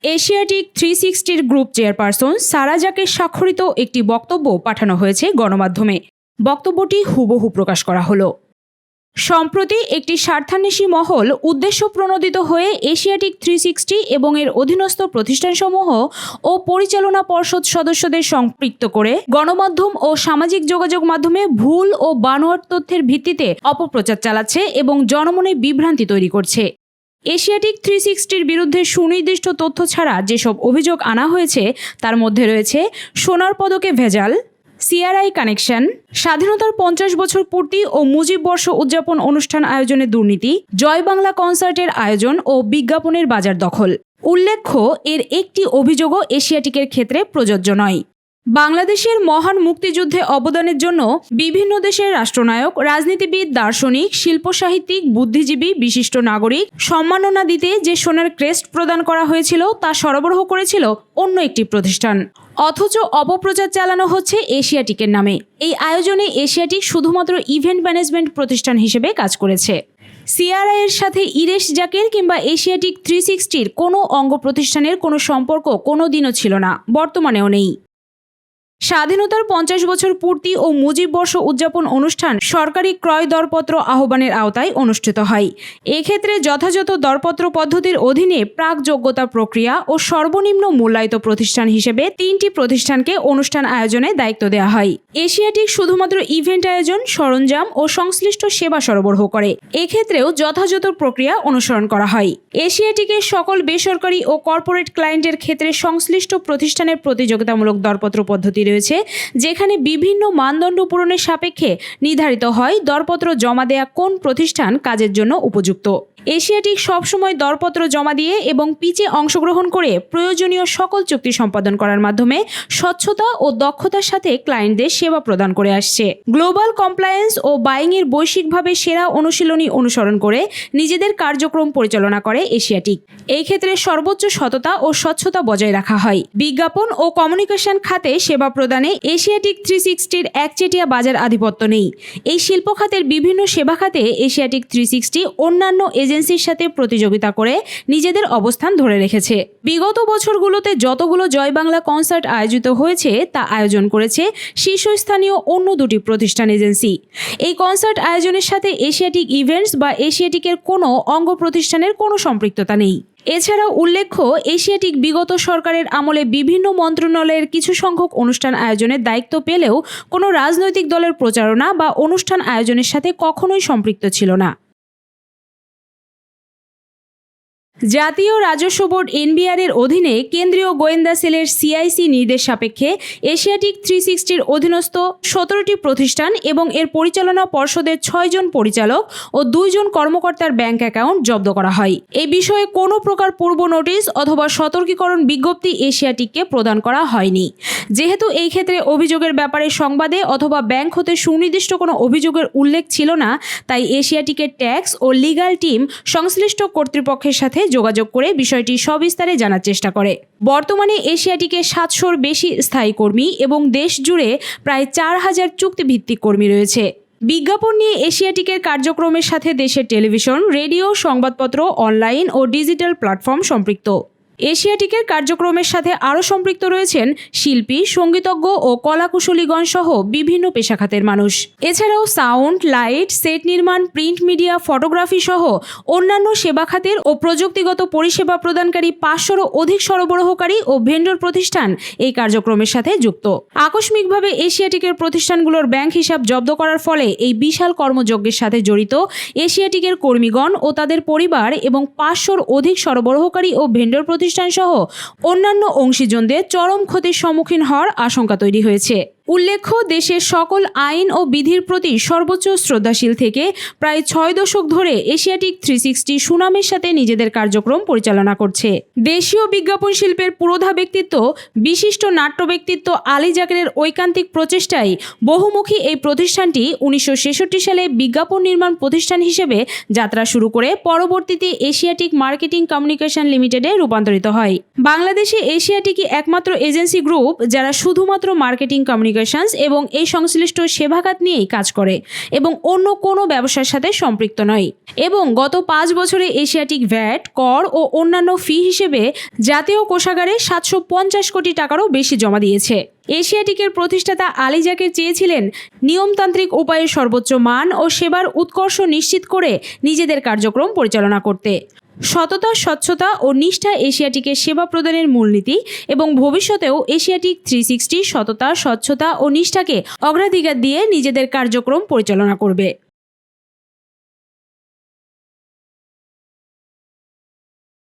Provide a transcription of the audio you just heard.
Asiatic 360 group chairperson সারা জাকের স্বাক্ষরিত একটি বক্তব্য পাঠানো হয়েছে গণমাধ্যমে। বক্তব্যটি হুবহু প্রকাশ করা হলো। সম্প্রতি একটি স্বার্থান্বেষী মহল উদ্দেশ্য প্রণোদিত হয়ে এশিয়াটিক 360 এবং এর অধীনস্থ প্রতিষ্ঠানসমূহ ও পরিচালনা পর্ষদ সদস্যদের সম্পৃক্ত করে গণমাধ্যম ও সামাজিক যোগাযোগ মাধ্যমে ভুল ও বানোয়াট তথ্যের ভিত্তিতে অপপ্রচার চালাচ্ছে এবং জনমনে বিভ্রান্তি তৈরি করছে। এশিয়াটিক 360-র বিরুদ্ধে সুনির্দিষ্ট তথ্য ছাড়া যেসব অভিযোগ আনা হয়েছে তার মধ্যে রয়েছে সোনার পদকে ভেজাল, সিআরআই কানেকশন, স্বাধীনতার 50 বছর পূর্তি ও মুজিব বর্ষ উদযাপন অনুষ্ঠান আয়োজনে দুর্নীতি, জয় বাংলা কনসার্টের আয়োজন ও বিজ্ঞাপনের বাজার দখল। উল্লেখ্য, এর একটি অভিযোগও এশিয়াটিকের ক্ষেত্রে প্রযোজ্য নয়। বাংলাদেশের মহান মুক্তিযুদ্ধে অবদানের জন্য বিভিন্ন দেশের রাষ্ট্রনায়ক, রাজনীতিবিদ, দার্শনিক, শিল্পসাহিত্যিক, বুদ্ধিজীবী, বিশিষ্ট নাগরিক সম্মাননা দিতে যে সোনার ক্রেস্ট প্রদান করা হয়েছিল তা সরবরাহ করেছিল অন্য একটি প্রতিষ্ঠান। অথচ অপপ্রচার চালানো হচ্ছে এশিয়াটিকের নামে। এই আয়োজনে এশিয়াটিক শুধুমাত্র ইভেন্ট ম্যানেজমেন্ট প্রতিষ্ঠান হিসেবে কাজ করেছে। সিআরআই এর সাথে ইরেশ জাকের কিংবা এশিয়াটিক 360-র কোনো অঙ্গ প্রতিষ্ঠানের কোনো সম্পর্ক কোনো দিনও ছিল না, বর্তমানেও নেই। স্বাধীনতার 50 বছর পূর্তি ও মুজিব বর্ষ উদযাপন অনুষ্ঠান সরকারি ক্রয় দরপত্র আহ্বানের আওতায় অনুষ্ঠিত হয়। এক্ষেত্রে যথাযথ দরপত্র পদ্ধতির অধীনে প্রাক যোগ্যতা প্রক্রিয়া ও সর্বনিম্ন মূল্যায়িত প্রতিষ্ঠান হিসেবে 3টি প্রতিষ্ঠানকে অনুষ্ঠান আয়োজনে দায়িত্ব দেওয়া হয়। এশিয়াটিক শুধুমাত্র ইভেন্ট আয়োজন, সরঞ্জাম ও সংশ্লিষ্ট সেবা সরবরাহ করে। এক্ষেত্রেও যথাযথ প্রক্রিয়া অনুসরণ করা হয়। এশিয়াটিকের সকল বেসরকারি ও কর্পোরেট ক্লায়েন্টের ক্ষেত্রে সংশ্লিষ্ট প্রতিষ্ঠানের প্রতিযোগিতামূলক দরপত্র পদ্ধতি রয়েছে, যেখানে বিভিন্ন মানদণ্ড পূরণের সাপেক্ষে নির্ধারিত হয় দরপত্র জমা দেয়া কোন প্রতিষ্ঠান কাজের জন্য উপযুক্ত। এশিয়াটিক সবসময় দরপত্র জমা দিয়ে এবং পিচে অংশগ্রহণ করে প্রয়োজনীয় সকল চুক্তি সম্পাদন করার মাধ্যমে স্বচ্ছতা ও দক্ষতার সাথে ক্লায়েন্টদের সেবা প্রদান করে আসছে। গ্লোবাল কমপ্লায়েন্স ও বাইংয়ের বৈশ্বিকভাবে সেরা অনুশীলনী অনুসরণ করে নিজেদের কার্যক্রম পরিচালনা করে এশিয়াটিক। এই ক্ষেত্রে সর্বোচ্চ সততা ও স্বচ্ছতা বজায় রাখা হয়। বিজ্ঞাপন ও কমিউনিকেশন খাতে সেবা প্রদানে এশিয়াটিক 360-র একচেটিয়া বাজার আধিপত্য নেই। এই শিল্প খাতের বিভিন্ন সেবা খাতে এশিয়াটিক 360 অন্যান্য এজেন্সির সাথে প্রতিযোগিতা করে নিজেদের অবস্থান ধরে রেখেছে। বিগত বছরগুলোতে যতগুলো জয় বাংলা কনসার্ট আয়োজিত হয়েছে তা আয়োজন করেছে শীর্ষস্থানীয় অন্য দুটি প্রতিষ্ঠান এজেন্সি। এই কনসার্ট আয়োজনের সাথে এশিয়াটিক ইভেন্টস বা এশিয়াটিকের কোনো অঙ্গ প্রতিষ্ঠানের কোনো সম্পৃক্ততা নেই। এছাড়াও উল্লেখ্য, এশিয়াটিক বিগত সরকারের আমলে বিভিন্ন মন্ত্রণালয়ের কিছু সংখ্যক অনুষ্ঠান আয়োজনের দায়িত্ব পেলেও কোনো রাজনৈতিক দলের প্রচারণা বা অনুষ্ঠান আয়োজনের সাথে কখনোই সম্পৃক্ত ছিল না। জাতীয় রাজস্ব বোর্ড এনবিআর এর অধীনে কেন্দ্রীয় গোয়েন্দা সেলের সিআইসি নির্দেশ সাপেক্ষে এশিয়াটিক 360-র অধীনস্থ 17টি প্রতিষ্ঠান এবং এর পরিচালনা পর্ষদের 6 জন পরিচালক ও 2 জন কর্মকর্তার ব্যাংক অ্যাকাউন্ট জব্দ করা হয়। এ বিষয়ে কোনো প্রকার পূর্ব নোটিশ অথবা সতর্কীকরণ বিজ্ঞপ্তি এশিয়াটিককে প্রদান করা হয়নি। যেহেতু এই ক্ষেত্রে অভিযোগের ব্যাপারে সংবাদে অথবা ব্যাংক হতে সুনির্দিষ্ট কোনো অভিযোগের উল্লেখ ছিল না, তাই এশিয়াটিকের ট্যাক্স ও লিগ্যাল টিম সংশ্লিষ্ট কর্তৃপক্ষের সাথে যোগাযোগ করে বিষয়টি সবিস্তারে জানার চেষ্টা করে। বর্তমানে এশিয়াটিকে 700-র বেশি স্থায়ী কর্মী এবং দেশ জুড়ে প্রায় 4000 চুক্তিভিত্তিক কর্মী রয়েছে। বিজ্ঞাপন নিয়ে এশিয়াটিকের কার্যক্রমের সাথে দেশের টেলিভিশন, রেডিও, সংবাদপত্র, অনলাইন ও ডিজিটাল প্ল্যাটফর্ম সম্পৃক্ত। এশিয়াটিকের কার্যক্রমের সাথে আরও সম্পৃক্ত রয়েছেন শিল্পী, সঙ্গীতজ্ঞ ও কলাকুশলীগণ সহ বিভিন্ন পেশাখাতের মানুষ। এছাড়াও সাউন্ড, লাইট, সেট নির্মাণ, প্রিন্ট মিডিয়া, ফটোগ্রাফি সহ অন্যান্য সেবা খাতের ও প্রযুক্তিগত পরিষেবা প্রদানকারী 500-রও অধিক সরবরাহকারী ও ভেন্ডর প্রতিষ্ঠান এই কার্যক্রমের সাথে যুক্ত। আকস্মিকভাবে এশিয়াটিকের প্রতিষ্ঠানগুলোর ব্যাংক হিসাব জব্দ করার ফলে এই বিশাল কর্মযজ্ঞের সাথে জড়িত এশিয়াটিকের কর্মীগণ ও তাদের পরিবার এবং 500-র অধিক সরবরাহকারী ও ভেন্ডর প্রতিষ্ঠান সহ অন্যান্য অংশীজনদের চরম ক্ষতির সম্মুখীন হওয়ার আশঙ্কা তৈরি হয়েছে। উল্লেখ্য, দেশের সকল আইন ও বিধির প্রতি সর্বোচ্চ শ্রদ্ধাশীল থেকে প্রায় 6 দশক ধরে এশিয়াটিক 360 সুনামের সাথে নিজেদের কার্যক্রম পরিচালনা করছে। দেশীয় বিজ্ঞাপন শিল্পের পুরোধা ব্যক্তিত্ব, বিশিষ্ট নাট্য ব্যক্তিত্ব আলী জাকেরের ঐকান্তিক প্রচেষ্টায় বহুমুখী এই প্রতিষ্ঠানটি 1966 সালে বিজ্ঞাপন নির্মাণ প্রতিষ্ঠান হিসেবে যাত্রা শুরু করে পরবর্তীতে এশিয়াটিক মার্কেটিং কমিউনিকেশন লিমিটেডে রূপান্তরিত হয়। বাংলাদেশে এশিয়াটিকই একমাত্র এজেন্সি গ্রুপ যারা শুধুমাত্র মার্কেটিং কমিউনিকেশন কমিউনিকেশনস এবং এই সংশ্লিষ্ট সেবা খাত নিয়েই কাজ করে এবং অন্য কোনো ব্যবসার সাথে সম্পৃক্ত নয়। এবং গত 5 বছরে এশিয়াটিক ভ্যাট, কর ও অন্যান্য ফি হিসেবে জাতীয় কোষাগারে 750 কোটি টাকারও বেশি জমা দিয়েছে। এশিয়াটিকের প্রতিষ্ঠাতা আলী জাকের চেয়েছিলেন নিয়মতান্ত্রিক উপায়ে সর্বোচ্চ মান ও সেবার উৎকর্ষ নিশ্চিত করে নিজেদের কার্যক্রম পরিচালনা করতে। সততা, স্বচ্ছতা ও নিষ্ঠা এশিয়াটিকের সেবা প্রদানের মূলনীতি এবং ভবিষ্যতেও এশিয়াটিক 360 সততা, স্বচ্ছতা ও নিষ্ঠাকে অগ্রাধিকার দিয়ে নিজেদের কার্যক্রম পরিচালনা করবে।